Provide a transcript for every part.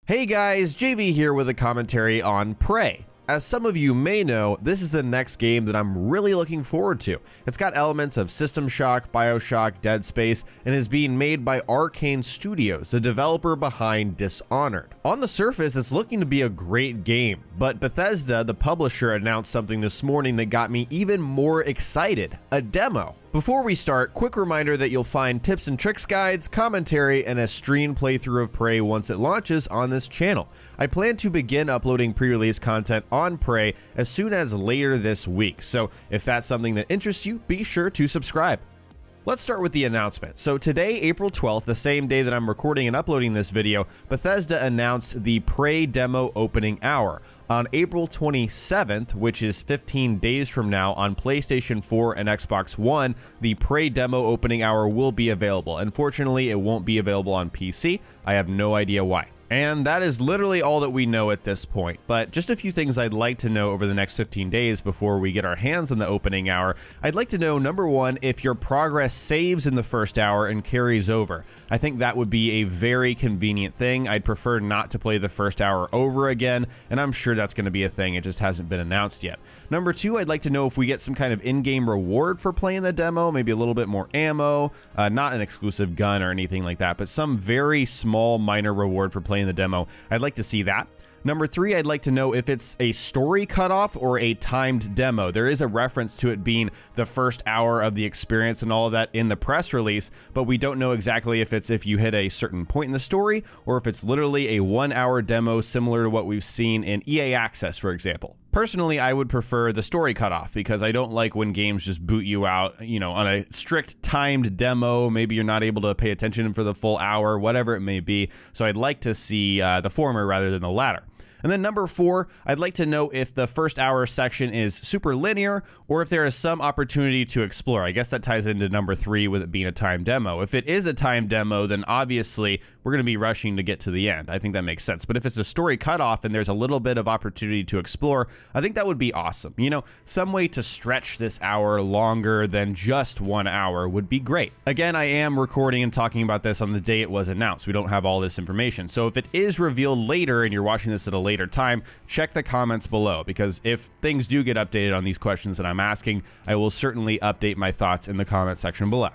Hey guys, JV here with a commentary on Prey. As some of you may know, this is the next game that I'm really looking forward to. It's got elements of System Shock, BioShock, Dead Space, and is being made by Arkane Studios, the developer behind Dishonored. On the surface, it's looking to be a great game, but Bethesda, the publisher, announced something this morning that got me even more excited: a demo. Before we start, quick reminder that you'll find tips and tricks guides, commentary, and a stream playthrough of Prey once it launches on this channel. I plan to begin uploading pre-release content on Prey as soon as later this week, so if that's something that interests you, be sure to subscribe. Let's start with the announcement. So today, April 12th, the same day that I'm recording and uploading this video, Bethesda announced the Prey demo opening hour. On April 27th, which is 15 days from now, on PlayStation 4 and Xbox One, the Prey demo opening hour will be available. Unfortunately, it won't be available on PC. I have no idea why. And that is literally all that we know at this point, but just a few things I'd like to know over the next 15 days before we get our hands on the opening hour. I'd like to know, number one, if your progress saves in the first hour and carries over. I think that would be a very convenient thing. I'd prefer not to play the first hour over again, and I'm sure that's going to be a thing. It just hasn't been announced yet. Number two, I'd like to know if we get some kind of in-game reward for playing the demo, maybe a little bit more ammo, not an exclusive gun or anything like that, but some very small minor reward for playing the demo. I'd like to see that. Number three, I'd like to know if it's a story cutoff or a timed demo. There is a reference to it being the first hour of the experience and all of that in the press release, but we don't know exactly if it's if you hit a certain point in the story or if it's literally a 1 hour demo similar to what we've seen in EA Access, for example. Personally, I would prefer the story cutoff because I don't like when games just boot you out, you know, on a strict timed demo. Maybe you're not able to pay attention for the full hour, whatever it may be. So I'd like to see the former rather than the latter. And then number four, I'd like to know if the first hour section is super linear or if there is some opportunity to explore. I guess that ties into number three with it being a timed demo. If it is a timed demo, then obviously we're going to be rushing to get to the end. I think that makes sense. But if it's a story cutoff and there's a little bit of opportunity to explore, I think that would be awesome. You know, some way to stretch this hour longer than just 1 hour would be great. Again, I am recording and talking about this on the day it was announced. We don't have all this information. So if it is revealed later and you're watching this at a later time, check the comments below, because if things do get updated on these questions that I'm asking, I will certainly update my thoughts in the comment section below.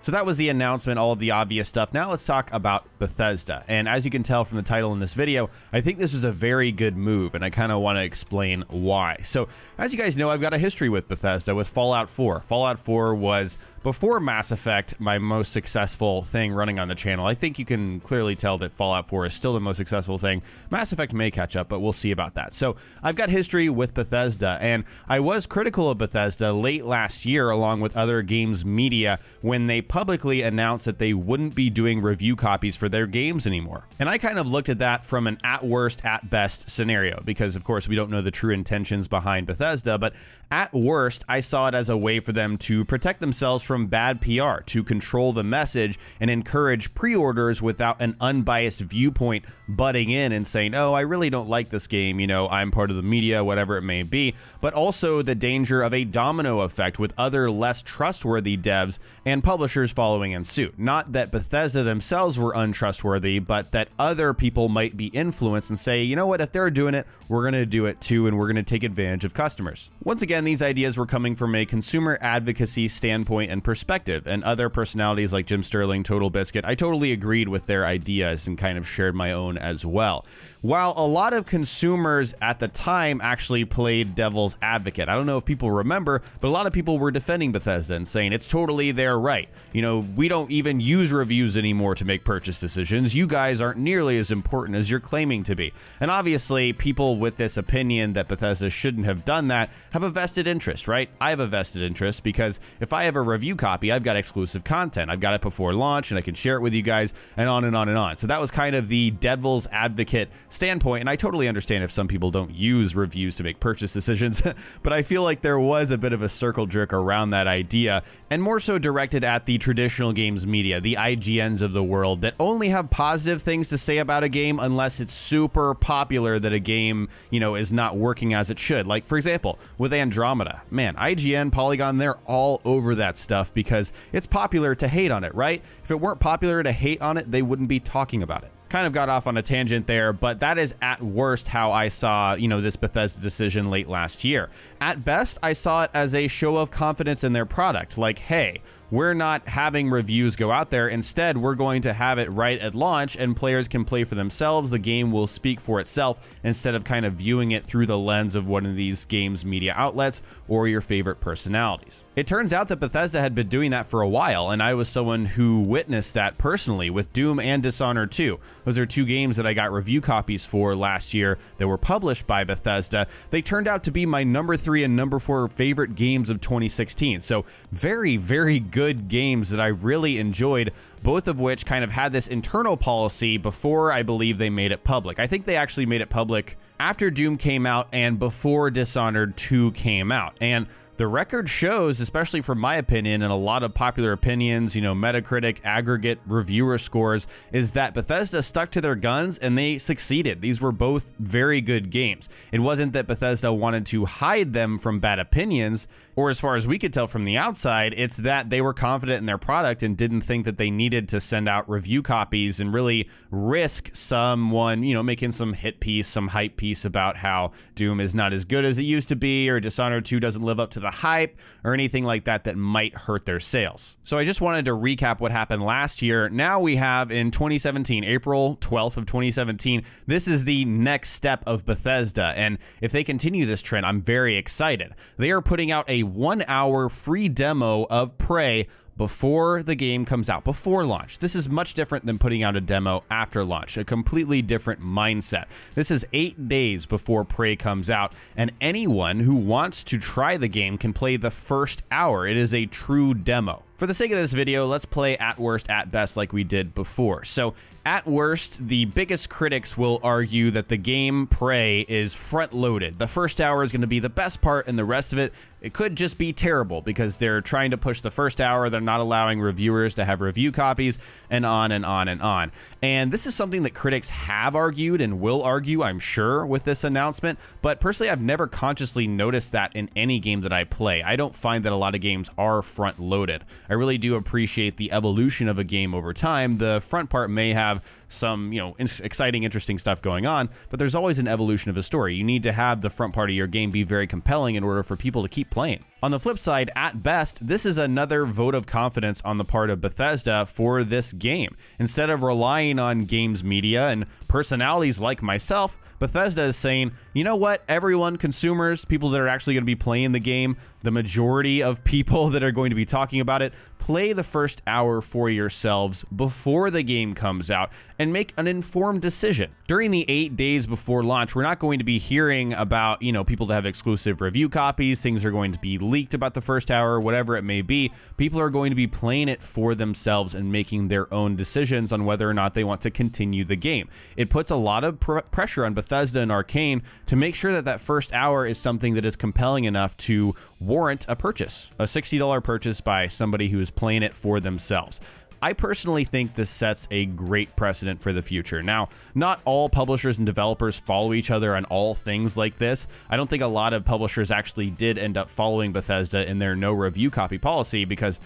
So that was the announcement, all of the obvious stuff. Now let's talk about Bethesda. And as you can tell from the title in this video, I think this was a very good move, and I kind of want to explain why. So as you guys know, I've got a history with Bethesda with Fallout 4. Fallout 4 was, before Mass Effect, my most successful thing running on the channel. I think you can clearly tell that Fallout 4 is still the most successful thing. Mass Effect may catch up, but we'll see about that. So I've got history with Bethesda, and I was critical of Bethesda late last year along with other games media when they publicly announced that they wouldn't be doing review copies for their games anymore. And I kind of looked at that from an at worst, at best scenario, because of course we don't know the true intentions behind Bethesda, but at worst, I saw it as a way for them to protect themselves from bad PR, to control the message and encourage pre-orders without an unbiased viewpoint butting in and saying, oh, I really don't like this game, you know, I'm part of the media, whatever it may be, but also the danger of a domino effect with other less trustworthy devs and publishers following in suit. Not that Bethesda themselves were untrustworthy, but that other people might be influenced and say, you know what, if they're doing it, we're going to do it too, and we're going to take advantage of customers. Once again, these ideas were coming from a consumer advocacy standpoint and perspective, and other personalities like Jim Sterling, Total Biscuit, I totally agreed with their ideas and kind of shared my own as well. While a lot of consumers at the time actually played devil's advocate. I don't know if people remember, but a lot of people were defending Bethesda and saying it's totally their right. You know, we don't even use reviews anymore to make purchase decisions. You guys aren't nearly as important as you're claiming to be. And obviously, people with this opinion that Bethesda shouldn't have done that have a vested interest, right? I have a vested interest because if I have a review copy, I've got exclusive content. I've got it before launch and I can share it with you guys, and on and on and on. So that was kind of the devil's advocate standpoint, and I totally understand if some people don't use reviews to make purchase decisions, but I feel like there was a bit of a circle jerk around that idea, and more so directed at the traditional games media, the IGNs of the world, that only have positive things to say about a game unless it's super popular that a game, you know, is not working as it should. Like, for example, with Andromeda. Man, IGN, Polygon, they're all over that stuff because it's popular to hate on it, right? If it weren't popular to hate on it, they wouldn't be talking about it. kind of got off on a tangent there, but that is at worst how I saw, this Bethesda decision late last year. At best, I saw it as a show of confidence in their product. Like, hey, we're not having reviews go out there. Instead, we're going to have it right at launch and players can play for themselves. The game will speak for itself instead of kind of viewing it through the lens of one of these games media outlets or your favorite personalities. It turns out that Bethesda had been doing that for a while, and I was someone who witnessed that personally with Doom and Dishonored 2. Those are two games that I got review copies for last year that were published by Bethesda. They turned out to be my number 3 and number 4 favorite games of 2016. So very, very good games that I really enjoyed, both of which kind of had this internal policy before I believe they made it public. I think they actually made it public after Doom came out and before Dishonored 2 came out. And the record shows, especially from my opinion and a lot of popular opinions, Metacritic aggregate reviewer scores, is that Bethesda stuck to their guns and they succeeded. These were both very good games. It wasn't that Bethesda wanted to hide them from bad opinions, or as far as we could tell from the outside, it's that they were confident in their product and didn't think that they needed to send out review copies and really risk someone, making some hit piece, some hype piece about how Doom is not as good as it used to be, or Dishonored 2 doesn't live up to the hype or anything like that that might hurt their sales. So I just wanted to recap what happened last year. Now we have in 2017, April 12th of 2017, this is the next step of Bethesda. And if they continue this trend, I'm very excited. They are putting out a 1-hour free demo of Prey before the game comes out, before launch. This is much different than putting out a demo after launch, a completely different mindset. This is 8 days before Prey comes out, and anyone who wants to try the game can play the first hour. It is a true demo. For the sake of this video, let's play at worst, at best like we did before. So at worst, the biggest critics will argue that the game Prey is front-loaded. The first hour is going to be the best part, and the rest of it could just be terrible because they're trying to push the first hour, they're not allowing reviewers to have review copies, and on and on and on. And this is something that critics have argued and will argue, I'm sure, with this announcement, but personally I've never consciously noticed that in any game that I play. I don't find that a lot of games are front-loaded. I really do appreciate the evolution of a game over time. The front part may have some, exciting, interesting stuff going on, but there's always an evolution of a story. You need to have the front part of your game be very compelling in order for people to keep playing. On the flip side, at best, this is another vote of confidence on the part of Bethesda for this game. Instead of relying on games media and personalities like myself, Bethesda is saying, you know what, everyone, consumers, people that are actually going to be playing the game, the majority of people that are going to be talking about it, play the first hour for yourselves before the game comes out and make an informed decision. During the 8 days before launch, we're not going to be hearing about, people that have exclusive review copies, things are going to be leaked about the first hour, whatever it may be. People are going to be playing it for themselves and making their own decisions on whether or not they want to continue the game. It puts a lot of pressure on Bethesda and Arkane to make sure that that first hour is something that is compelling enough to warrant a purchase, a $60 purchase by somebody who is playing it for themselves. I personally think this sets a great precedent for the future. Now, not all publishers and developers follow each other on all things like this. I don't think a lot of publishers actually did end up following Bethesda in their no review copy policy because,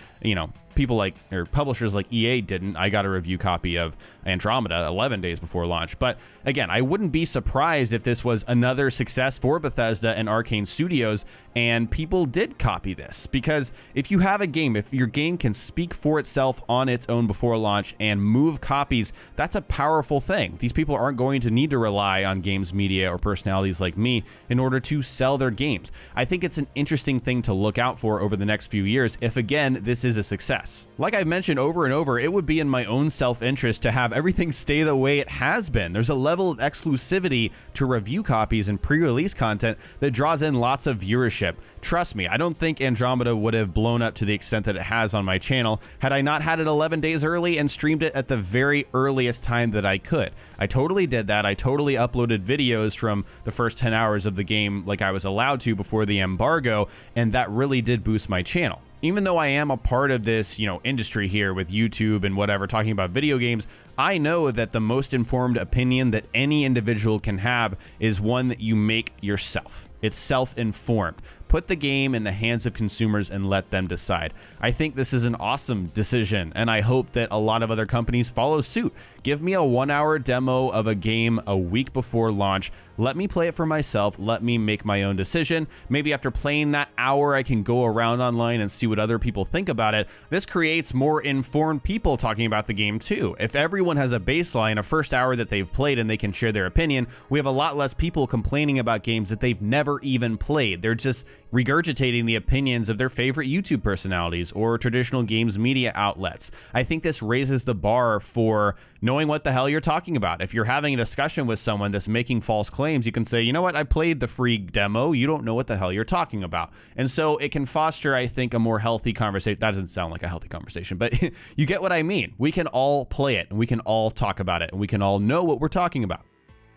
publishers like EA didn't. I got a review copy of Andromeda 11 days before launch. But again, I wouldn't be surprised if this was another success for Bethesda and Arkane Studios and people did copy this, because if you have a game, if your game can speak for itself on its own before launch and move copies, that's a powerful thing. These people aren't going to need to rely on games media or personalities like me in order to sell their games. I think it's an interesting thing to look out for over the next few years if, again, this is a success. Like I've mentioned over and over, it would be in my own self-interest to have everything stay the way it has been. There's a level of exclusivity to review copies and pre-release content that draws in lots of viewership. Trust me, I don't think Andromeda would have blown up to the extent that it has on my channel had I not had it 11 days early and streamed it at the very earliest time that I could. I totally did that. I totally uploaded videos from the first 10 hours of the game like I was allowed to before the embargo, and that really did boost my channel. Even though I am a part of this, industry here with YouTube and whatever, talking about video games, I know that the most informed opinion that any individual can have is one that you make yourself. It's self-informed. Put the game in the hands of consumers and let them decide. I think this is an awesome decision, and I hope that a lot of other companies follow suit. Give me a 1-hour demo of a game a week before launch. Let me play it for myself. Let me make my own decision. Maybe after playing that hour, I can go around online and see what other people think about it. This creates more informed people talking about the game too. If everyone has a baseline, a first hour that they've played, and they can share their opinion, we have a lot less people complaining about games that they've never even played. They're just regurgitating the opinions of their favorite YouTube personalities or traditional games media outlets. I think this raises the bar for knowing what the hell you're talking about. If you're having a discussion with someone that's making false claims, you can say, you know what, I played the free demo, you don't know what the hell you're talking about. And so it can foster, I think, a more healthy conversation. That doesn't sound like a healthy conversation, but you get what I mean. We can all play it, and we can all talk about it, and we can all know what we're talking about.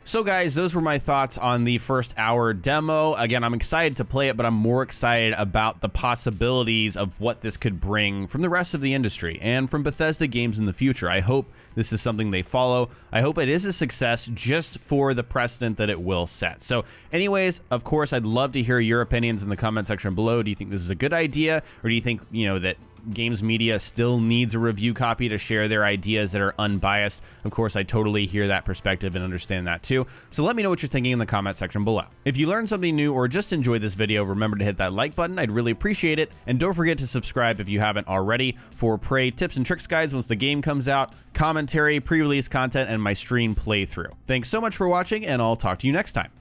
So guys, those were my thoughts on the first hour demo. Again, I'm excited to play it, but I'm more excited about the possibilities of what this could bring from the rest of the industry and from Bethesda games in the future. I hope this is something they follow. I hope it is a success just for the precedent that it will set. So anyways, of course, I'd love to hear your opinions in the comment section below. Do you think this is a good idea, or do you think, that games media still needs a review copy to share their ideas that are unbiased? Of course, I totally hear that perspective and understand that too. So let me know what you're thinking in the comment section below. If you learned something new or just enjoyed this video, remember to hit that like button. I'd really appreciate it. And don't forget to subscribe if you haven't already for Prey tips and tricks guides once the game comes out, commentary, pre-release content, and my stream playthrough. Thanks so much for watching, and I'll talk to you next time.